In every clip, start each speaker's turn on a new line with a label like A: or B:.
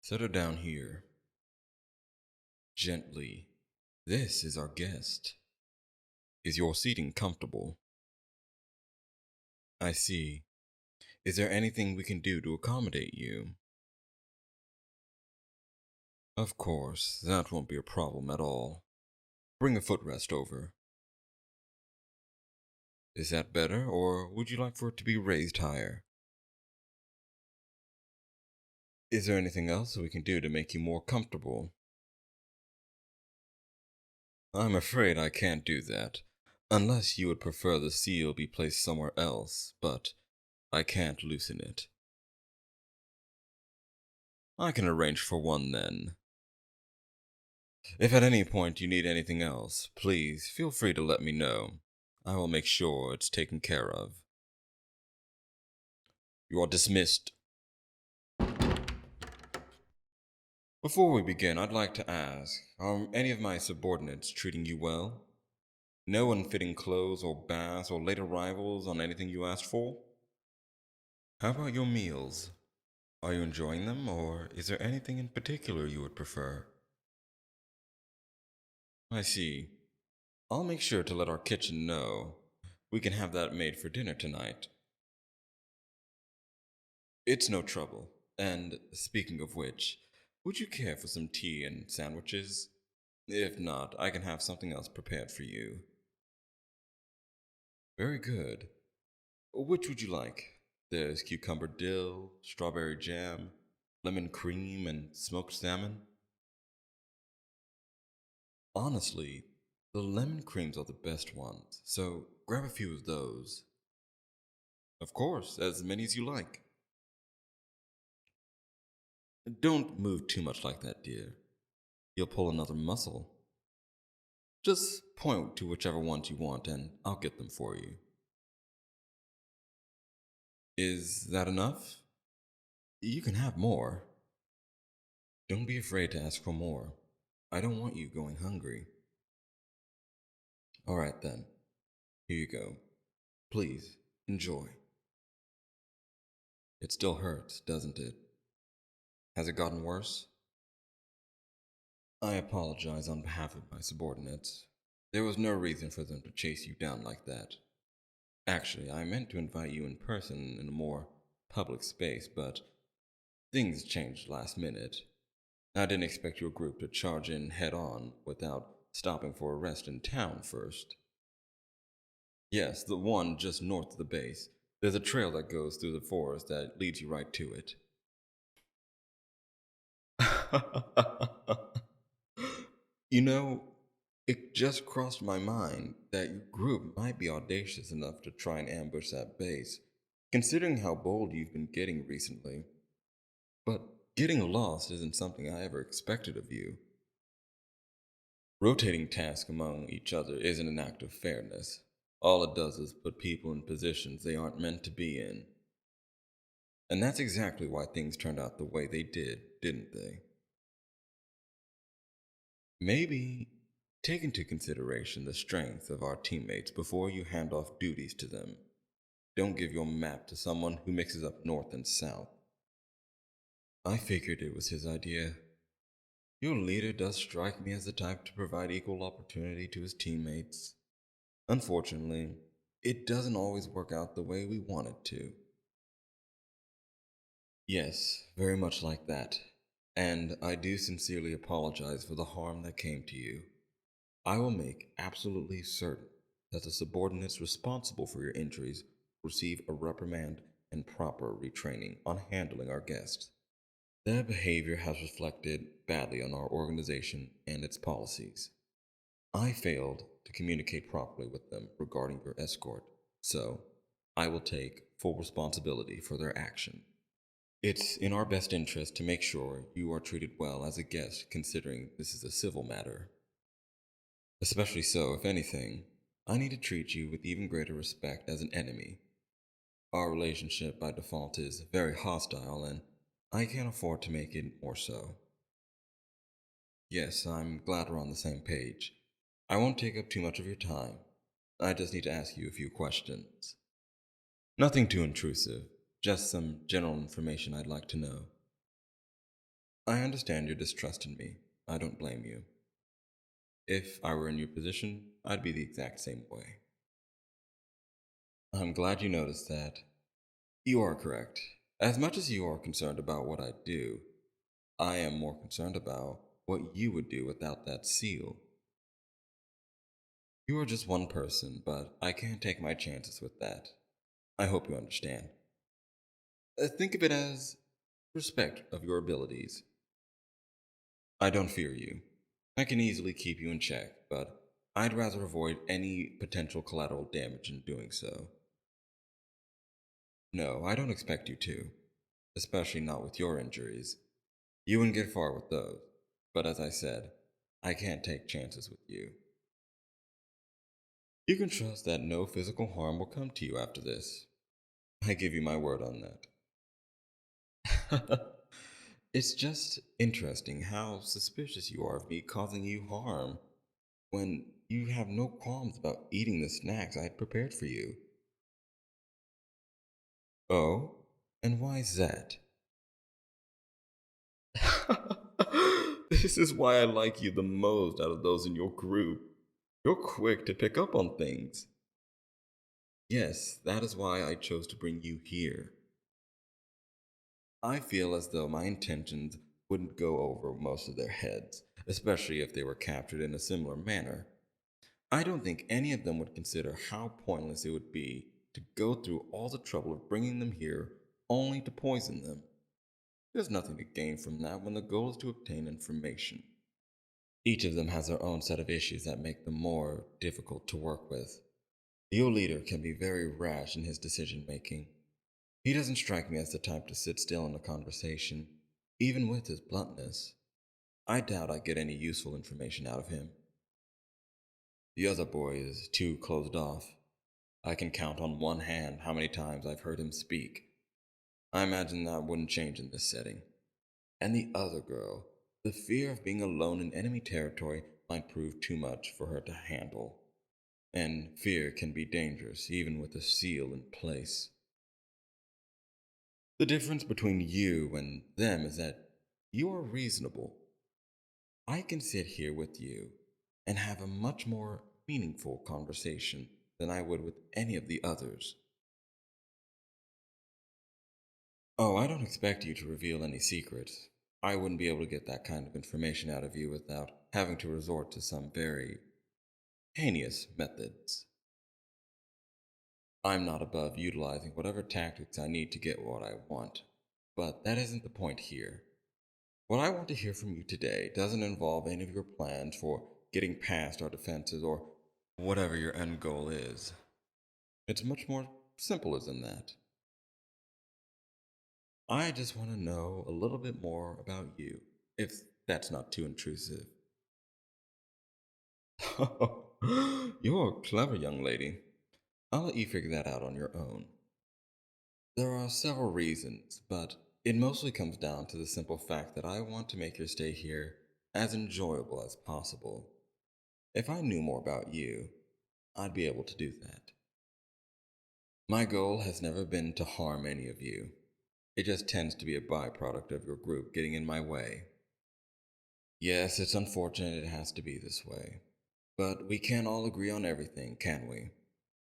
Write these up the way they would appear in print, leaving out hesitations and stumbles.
A: Set her down here. Gently. This is our guest. Is your seating comfortable? I see. Is there anything we can do to accommodate you? Of course, that won't be a problem at all. Bring a footrest over. Is that better, or would you like for it to be raised higher? Is there anything else we can do to make you more comfortable? I'm afraid I can't do that, unless you would prefer the seal be placed somewhere else, but I can't loosen it. I can arrange for one then. If at any point you need anything else, please feel free to let me know. I will make sure it's taken care of. You are dismissed. Before we begin, I'd like to ask, are any of my subordinates treating you well? No unfitting clothes or baths or late arrivals on anything you asked for? How about your meals? Are you enjoying them, or is there anything in particular you would prefer? I see. I'll make sure to let our kitchen know. We can have that made for dinner tonight. It's no trouble. And speaking of which, would you care for some tea and sandwiches? If not, I can have something else prepared for you. Very good. Which would you like? There's cucumber dill, strawberry jam, lemon cream, and smoked salmon. Honestly, the lemon creams are the best ones, so grab a few of those. Of course, as many as you like. Don't move too much like that, dear. You'll pull another muscle. Just point to whichever ones you want and I'll get them for you. Is that enough? You can have more. Don't be afraid to ask for more. I don't want you going hungry. All right then. Here you go. Please, enjoy. It still hurts, doesn't it? Has it gotten worse? I apologize on behalf of my subordinates. There was no reason for them to chase you down like that. Actually, I meant to invite you in person in a more public space, but things changed last minute. I didn't expect your group to charge in head on without stopping for a rest in town first. Yes, the one just north of the base. There's a trail that goes through the forest that leads you right to it. You know, it just crossed my mind that your group might be audacious enough to try and ambush that base, considering how bold you've been getting recently. But getting lost isn't something I ever expected of you. Rotating tasks among each other isn't an act of fairness. All it does is put people in positions they aren't meant to be in. And that's exactly why things turned out the way they did, didn't they? Maybe take into consideration the strength of our teammates before you hand off duties to them. Don't give your map to someone who mixes up north and south. I figured it was his idea. Your leader does strike me as the type to provide equal opportunity to his teammates. Unfortunately, it doesn't always work out the way we want it to. Yes, very much like that. And I do sincerely apologize for the harm that came to you. I will make absolutely certain that the subordinates responsible for your injuries receive a reprimand and proper retraining on handling our guests. Their behavior has reflected badly on our organization and its policies. I failed to communicate properly with them regarding your escort, so I will take full responsibility for their action. It's in our best interest to make sure you are treated well as a guest, considering this is a civil matter. Especially so, if anything, I need to treat you with even greater respect as an enemy. Our relationship by default is very hostile, and I can't afford to make it more so. Yes, I'm glad we're on the same page. I won't take up too much of your time. I just need to ask you a few questions. Nothing too intrusive, just some general information I'd like to know. I understand your distrust in me. I don't blame you. If I were in your position, I'd be the exact same way. I'm glad you noticed that. You are correct. As much as you are concerned about what I do, I am more concerned about what you would do without that seal. You are just one person, but I can't take my chances with that. I hope you understand. Think of it as respect of your abilities. I don't fear you. I can easily keep you in check, but I'd rather avoid any potential collateral damage in doing so. No, I don't expect you to, especially not with your injuries. You wouldn't get far with those, but as I said, I can't take chances with you. You can trust that no physical harm will come to you after this. I give you my word on that. It's just interesting how suspicious you are of me causing you harm when you have no qualms about eating the snacks I had prepared for you. Oh? And why is that? This is why I like you the most out of those in your group. You're quick to pick up on things. Yes, that is why I chose to bring you here. I feel as though my intentions wouldn't go over most of their heads, especially if they were captured in a similar manner. I don't think any of them would consider how pointless it would be to go through all the trouble of bringing them here only to poison them. There's nothing to gain from that when the goal is to obtain information. Each of them has their own set of issues that make them more difficult to work with. Your leader can be very rash in his decision making. He doesn't strike me as the type to sit still in a conversation, even with his bluntness. I doubt I get any useful information out of him. The other boy is too closed off. I can count on one hand how many times I've heard him speak. I imagine that wouldn't change in this setting. And the other girl, the fear of being alone in enemy territory might prove too much for her to handle. And fear can be dangerous even with a seal in place. The difference between you and them is that you are reasonable. I can sit here with you and have a much more meaningful conversation than I would with any of the others. Oh, I don't expect you to reveal any secrets. I wouldn't be able to get that kind of information out of you without having to resort to some very heinous methods. I'm not above utilizing whatever tactics I need to get what I want, but that isn't the point here. What I want to hear from you today doesn't involve any of your plans for getting past our defenses or whatever your end goal is. It's much more simple than that. I just want to know a little bit more about you, if that's not too intrusive. You're a clever young lady. I'll let you figure that out on your own. There are several reasons, but it mostly comes down to the simple fact that I want to make your stay here as enjoyable as possible. If I knew more about you, I'd be able to do that. My goal has never been to harm any of you. It just tends to be a byproduct of your group getting in my way. Yes, it's unfortunate it has to be this way. But we can't all agree on everything, can we?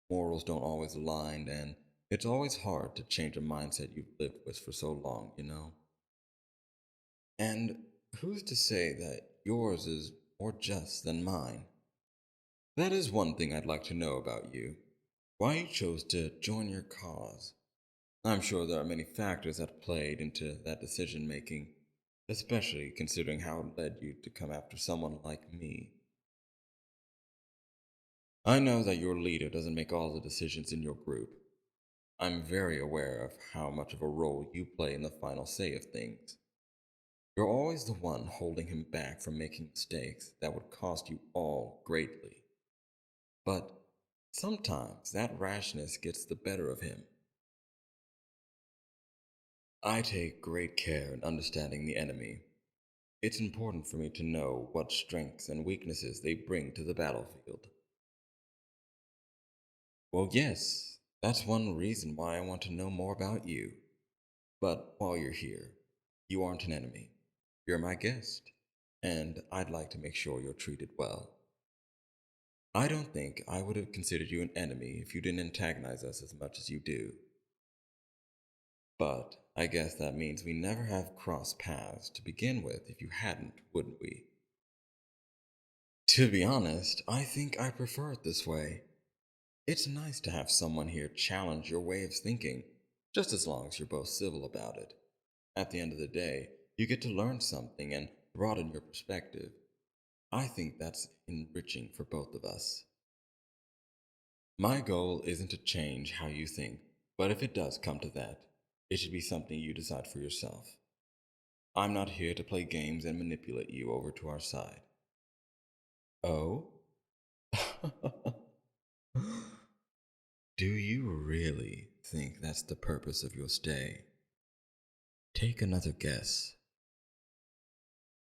A: Morals don't always align, and it's always hard to change a mindset you've lived with for so long, you know? And who's to say that yours is more just than mine? That is one thing I'd like to know about you. Why you chose to join your cause. I'm sure there are many factors that played into that decision making, especially considering how it led you to come after someone like me. I know that your leader doesn't make all the decisions in your group. I'm very aware of how much of a role you play in the final say of things. You're always the one holding him back from making mistakes that would cost you all greatly. But sometimes that rashness gets the better of him. I take great care in understanding the enemy. It's important for me to know what strengths and weaknesses they bring to the battlefield. Well, yes, that's one reason why I want to know more about you. But while you're here, you aren't an enemy. You're my guest, and I'd like to make sure you're treated well. I don't think I would have considered you an enemy if you didn't antagonize us as much as you do. But I guess that means we never have crossed paths to begin with if you hadn't, wouldn't we? To be honest, I think I prefer it this way. It's nice to have someone here challenge your way of thinking, just as long as you're both civil about it. At the end of the day, you get to learn something and broaden your perspective. I think that's enriching for both of us. My goal isn't to change how you think, but if it does come to that, it should be something you decide for yourself. I'm not here to play games and manipulate you over to our side. Oh? Do you really think that's the purpose of your stay? Take another guess.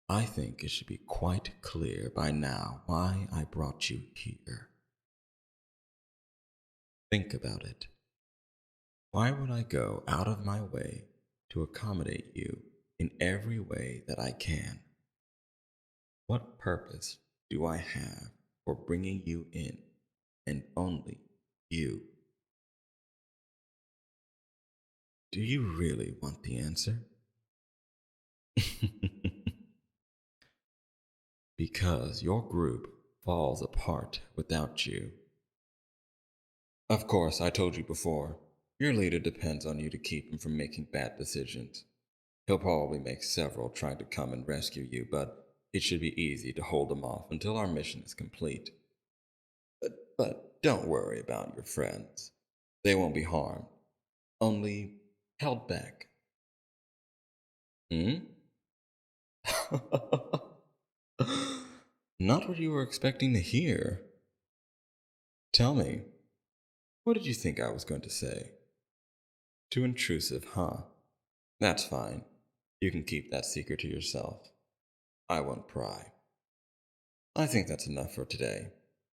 A: I think it should be quite clear by now why I brought you here. Think about it. Why would I go out of my way to accommodate you in every way that I can? What purpose do I have for bringing you in and only you? Do you really want the answer? Because your group falls apart without you. Of course, I told you before, your leader depends on you to keep him from making bad decisions. He'll probably make several trying to come and rescue you, but it should be easy to hold him off until our mission is complete. But don't worry about your friends. They won't be harmed, only held back. Hmm? Not what you were expecting to hear. Tell me, what did you think I was going to say? Too intrusive, huh? That's fine. You can keep that secret to yourself. I won't pry. I think that's enough for today.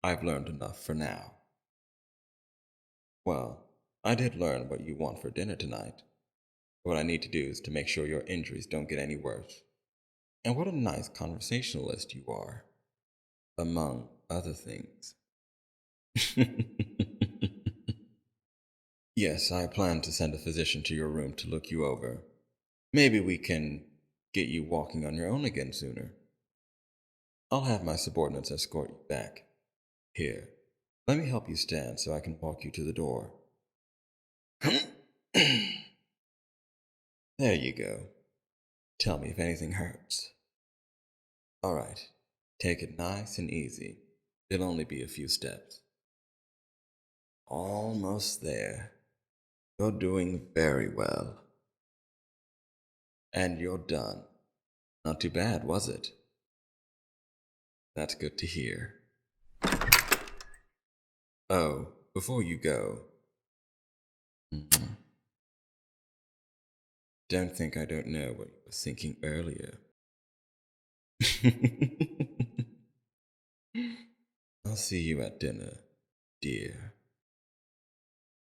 A: I've learned enough for now. Well, I did learn what you want for dinner tonight. What I need to do is to make sure your injuries don't get any worse. And what a nice conversationalist you are, among other things. Yes, I plan to send a physician to your room to look you over. Maybe we can get you walking on your own again sooner. I'll have my subordinates escort you back. Here, let me help you stand so I can walk you to the door. There you go. Tell me if anything hurts. All right, take it nice and easy. It'll only be a few steps. Almost there. You're doing very well. And you're done. Not too bad, was it? That's good to hear. Oh, before you go, mhm, don't think I don't know what you were thinking earlier. I'll see you at dinner, dear.